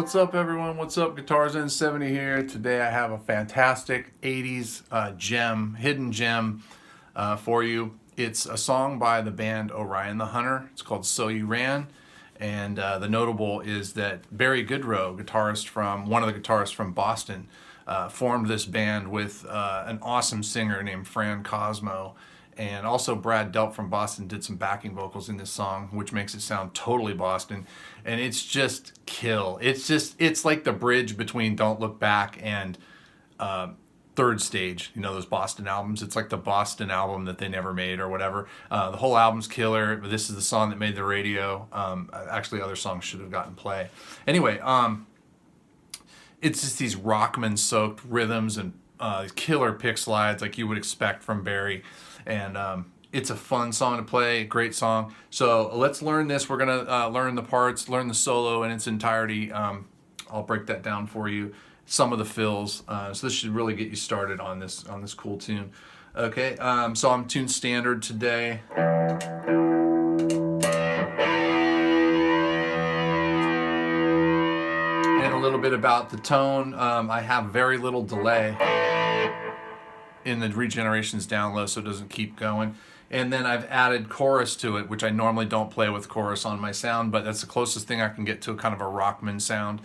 What's up, everyone? What's up? Guitars N70 here. Today I have a fantastic 80s hidden gem for you. It's a song by the band Orion the Hunter. It's called So You Ran. And the notable is that Barry Goodrow, one of the guitarists from Boston, formed this band with an awesome singer named Fran Cosmo. And also Brad Delp from Boston did some backing vocals in this song, which makes it sound totally Boston. And it's just kill. It's like the bridge between Don't Look Back and Third Stage, you know, those Boston albums. It's like the Boston album that they never made or whatever. The whole album's killer. This is the song that made the radio. Actually, other songs should have gotten play. Anyway, it's just these Rockman-soaked rhythms and killer pick slides like you would expect from Barry. And it's a fun song to play, great song. So let's learn this. We're gonna learn the parts, learn the solo in its entirety. I'll break that down for you. Some of the fills. So this should really get you started on this cool tune. Okay, so I'm tuned standard today. And a little bit about the tone. I have very little delay in the regenerations down low so it doesn't keep going. And then I've added chorus to it, which I normally don't play with chorus on my sound, but that's the closest thing I can get to a kind of a Rockman sound.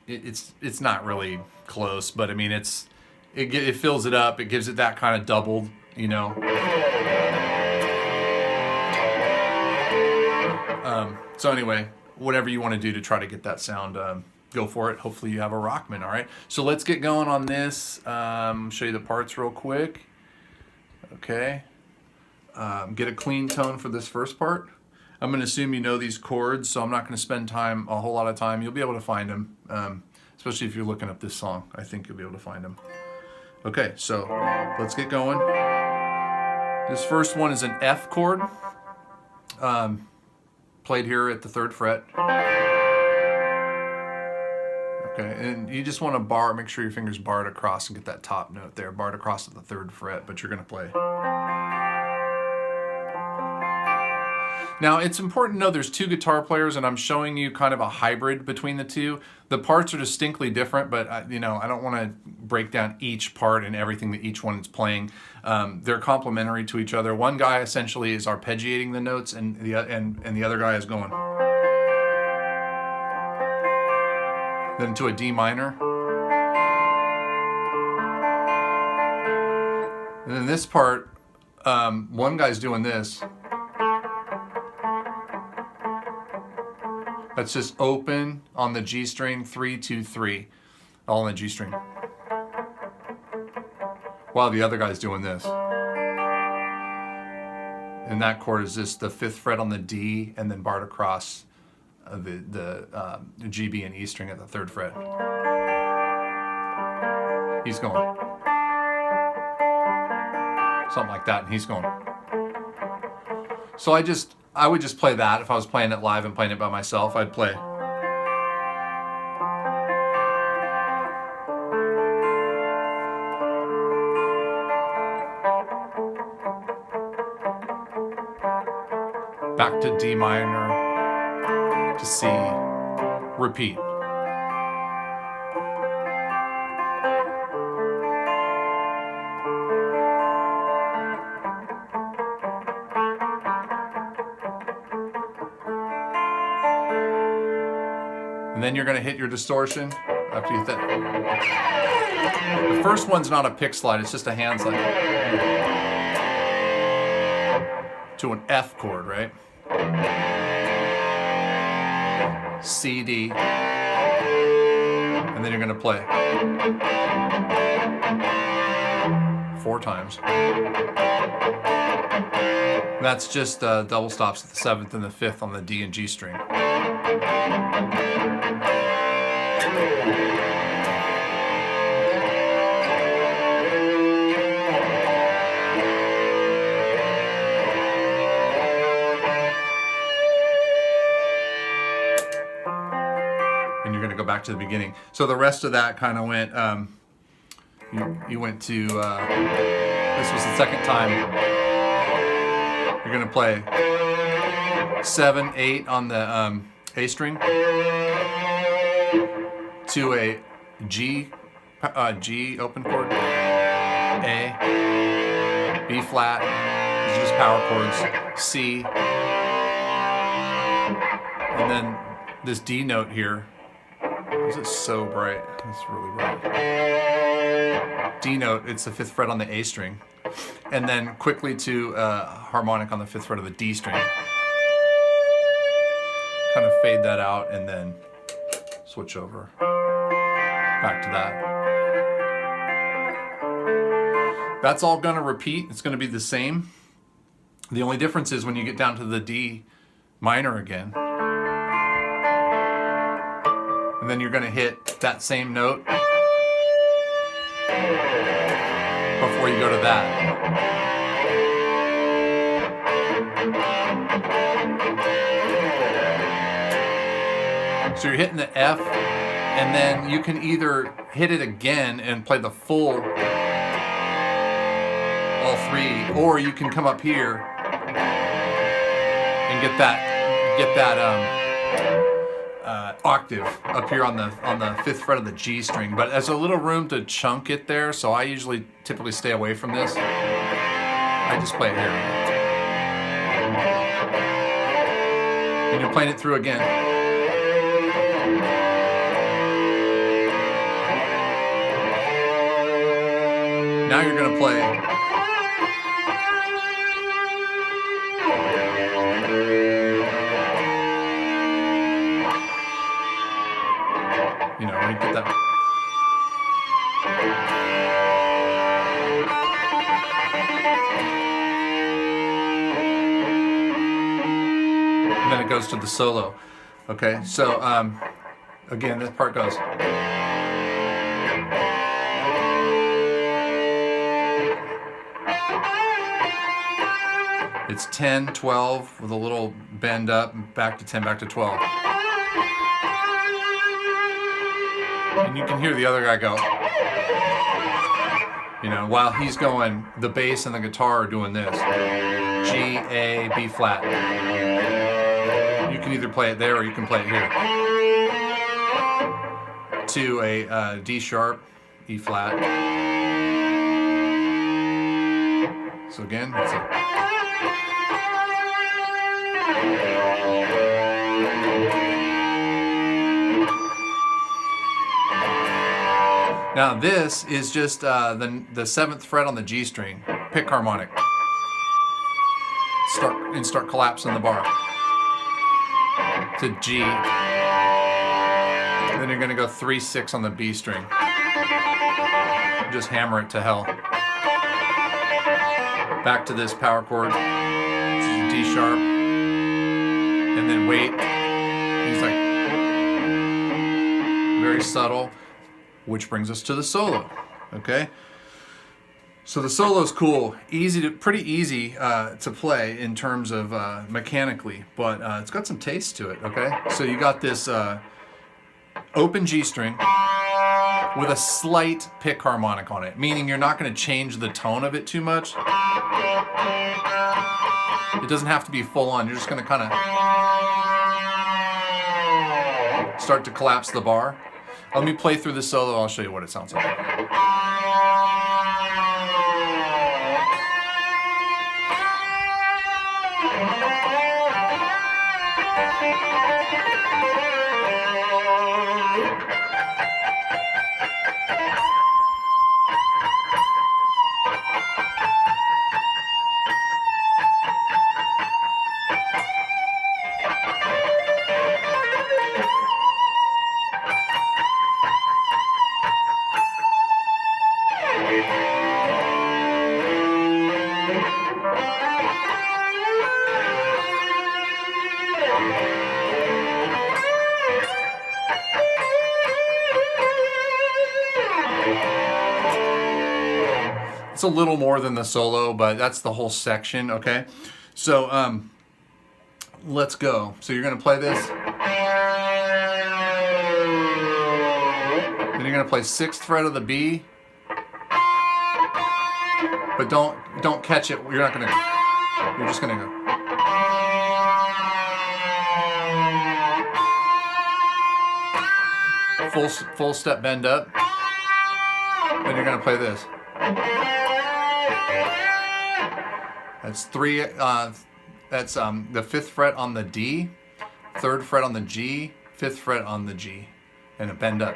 It's not really close, but I mean it fills it up. It gives it that kind of doubled, you know. So anyway, whatever you want to do to try to get that sound, go for it. Hopefully you have a Rockman, all right? So let's get going on this. Show you the parts real quick. Okay. Get a clean tone for this first part. I'm going to assume you know these chords, so I'm not going to spend a whole lot of time. You'll be able to find them, especially if you're looking up this song. I think you'll be able to find them. Okay, so let's get going. This first one is an F chord, played here at the 3rd fret. Okay, and you just want to make sure your finger's barred across and get that top note there, barred across at the 3rd fret, but you're going to play. Now, it's important to know there's 2 guitar players, and I'm showing you kind of a hybrid between the 2. The parts are distinctly different, but I don't want to break down each part and everything that each one is playing. They're complementary to each other. One guy essentially is arpeggiating the notes, and the other guy is going. Then to a D minor. And then this part, one guy's doing this. That's just open on the G string, 3, 2, 3, all on the G string. While the other guy's doing this. And that chord is just the 5th fret on the D and then barred across the G, B, and E string at the 3rd fret. He's going. Something like that, and he's going. So I would just play that. If I was playing it live and playing it by myself, I'd play. Back to D minor, to C, repeat. And then you're going to hit your distortion after you hit that. The first one's not a pick slide, it's just a hand slide. To an F chord, right? C, D. And then you're going to play 4 times. And that's just double stops at the 7th and the 5th on the D and G string. And you're going to go back to the beginning. So the rest of that kind of went, you went to, this was the 2nd time. You're going to play 7, 8 on the A string. to a G open chord, A, B flat, these are just power chords, C, and then this D note here. This is so bright. It's really bright. D note, it's the 5th fret on the A string. And then quickly to harmonic on the 5th fret of the D string. Kind of fade that out and then switch over back to that. That's all going to repeat. It's going to be the same. The only difference is when you get down to the D minor again. And then you're going to hit that same note before you go to that. So you're hitting the F, and then you can either hit it again and play the full all 3, or you can come up here and get that octave up here on the 5th fret of the G string. But there's a little room to chunk it there, so I usually typically stay away from this. I just play it here. And you're playing it through again. Now you're going to play when you get that. And then it goes to the solo. Okay, so again, this part goes. It's 10, 12 with a little bend up, back to 10, back to 12. And you can hear the other guy go, while he's going, the bass and the guitar are doing this. G, A, B flat. You can either play it there or you can play it here. To a D sharp, E flat. So again, it's a Now this is just the 7th fret on the G string, pick harmonic. Start collapsing the bar to G. Then you're going to go 3-6 on the B string. Just hammer it to hell. Back to this power chord, which is D sharp, and then wait. He's like very subtle. Which brings us to the solo, okay? So the solo is cool, pretty easy to play in terms of mechanically, but it's got some taste to it, okay? So you got this open G string with a slight pick harmonic on it, meaning you're not going to change the tone of it too much. It doesn't have to be full on. You're just going to kind of start to collapse the bar. Let me play through the solo, I'll show you what it sounds like. It's a little more than the solo, but that's the whole section, okay? So let's go. So you're gonna play this. Then you're gonna play 6th fret of the B. But don't catch it. You're just gonna go. full step bend up. Then you're going to play this. That's three. That's the 5th fret on the D, 3rd fret on the G, 5th fret on the G, and a bend up.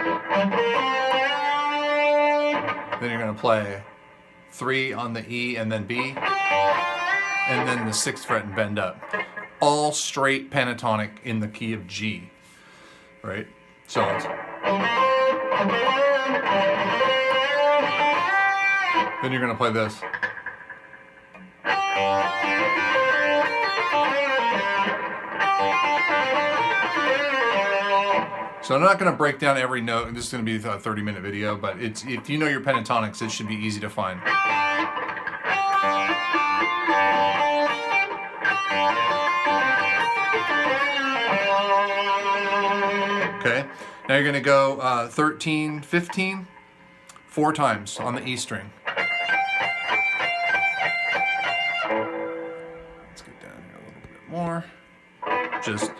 Then you're going to play 3 on the E and then B, and then the 6th fret and bend up. All straight pentatonic in the key of G, right? So it's. Then you're going to play this. So I'm not going to break down every note. This is going to be a 30-minute video, but if you know your pentatonics, it should be easy to find. Okay, now you're going to go 13, 15, 4 times on the E string. Let's get down here a little bit more. Just.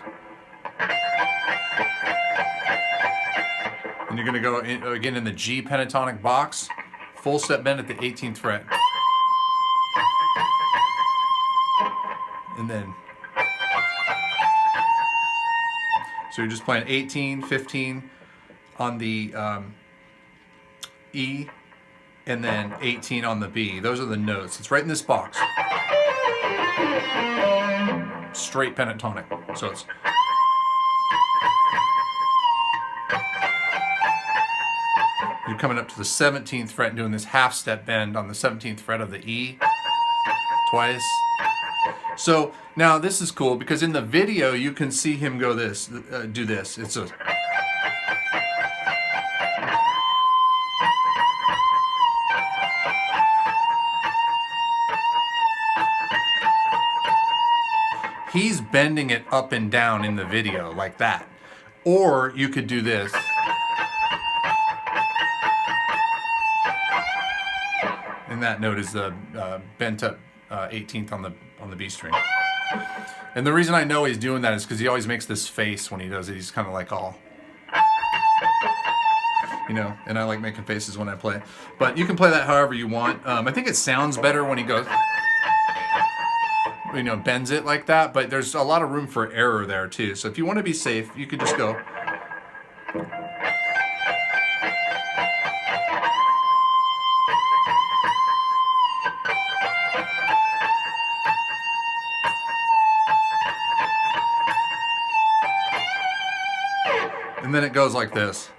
And you're going to go again in the G pentatonic box, full step bend at the 18th fret. And then, so you're just playing 18, 15 on the E, and then 18 on the B. Those are the notes. It's right in this box. Straight pentatonic. So it's. You're coming up to the 17th fret and doing this half step bend on the 17th fret of the E twice. So now this is cool because in the video you can see him go this, do this. It's a. He's bending it up and down in the video like that. Or you could do this. And that note is the bent up 18th on the B string. And the reason I know he's doing that is because he always makes this face when he does it. He's kind of like all, you know, and I like making faces when I play. But you can play that however you want. I think it sounds better when he goes, you know, bends it like that. But there's a lot of room for error there too. So if you want to be safe, you could just go. And then it goes like this.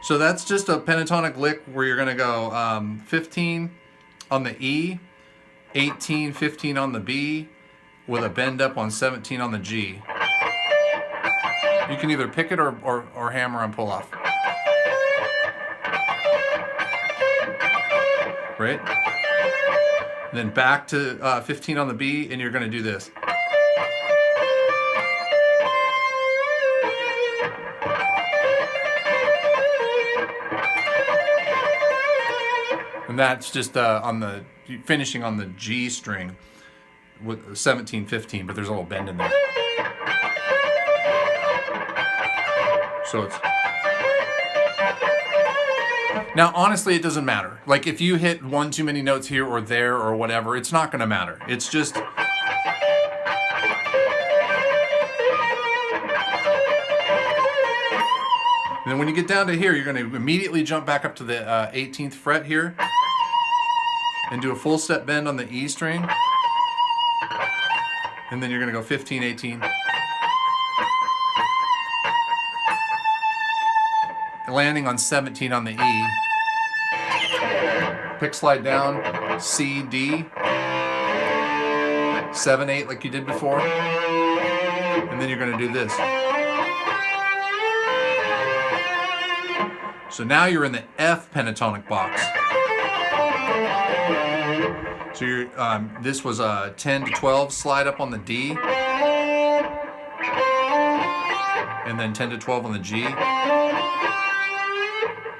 So that's just a pentatonic lick where you're going to go 15 on the E, 18, 15 on the B, with a bend up on 17 on the G. You can either pick it or hammer and pull off. Right? And then back to 15 on the B, and you're going to do this. And that's just on the finishing on the G string with 17, 15, but there's a little bend in there. So it's. Now, honestly, it doesn't matter. Like, if you hit one too many notes here or there or whatever, it's not going to matter. It's just. And then when you get down to here, you're going to immediately jump back up to the 18th fret here and do a full step bend on the E string. And then you're going to go 15, 18. Landing on 17 on the E. Pick slide down, C, D. 7, 8 like you did before. And then you're going to do this. So now you're in the F pentatonic box. So you're, this was a 10 to 12 slide up on the D. And then 10 to 12 on the G.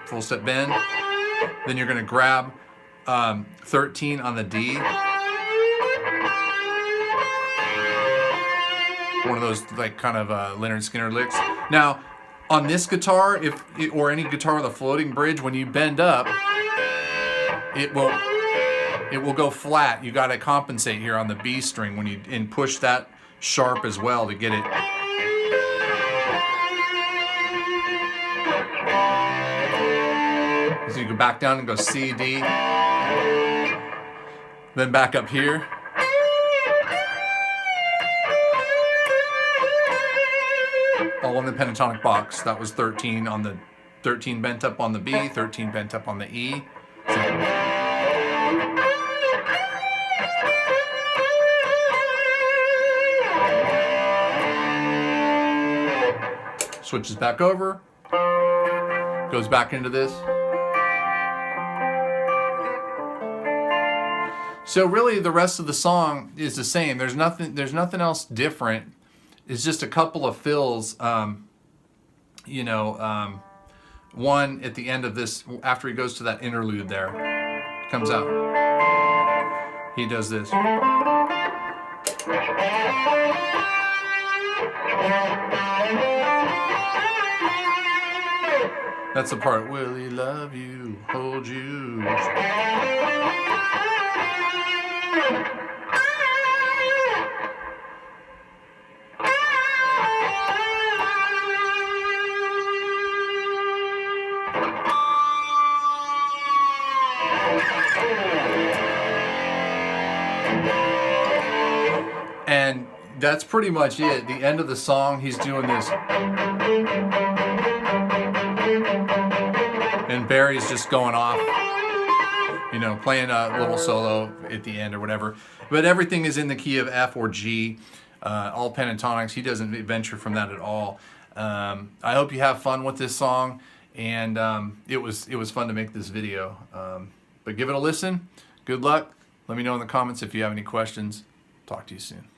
Full step bend. Then you're going to grab 13 on the D. one of those like kind of Leonard Skinner licks. Now, on this guitar, or any guitar with a floating bridge, when you bend up, it will go flat. You got to compensate here on the B string and push that sharp as well to get it. So you go back down and go C, D, then back up here. All in the pentatonic box. That was 13 on the 13 bent up on the B, 13 bent up on the E. Switches back over, goes back into this. So really the rest of the song is the same. There's nothing else different. It's just a couple of fills, one at the end of this, after he goes to that interlude there, comes out. He does this. That's the part. Will he love you, hold you? And that's pretty much it. The end of the song, he's doing this. And Barry's just going off, playing a little solo at the end or whatever. But everything is in the key of F or G, all pentatonics. He doesn't venture from that at all. I hope you have fun with this song, and it was fun to make this video. But give it a listen. Good luck. Let me know in the comments if you have any questions. Talk to you soon.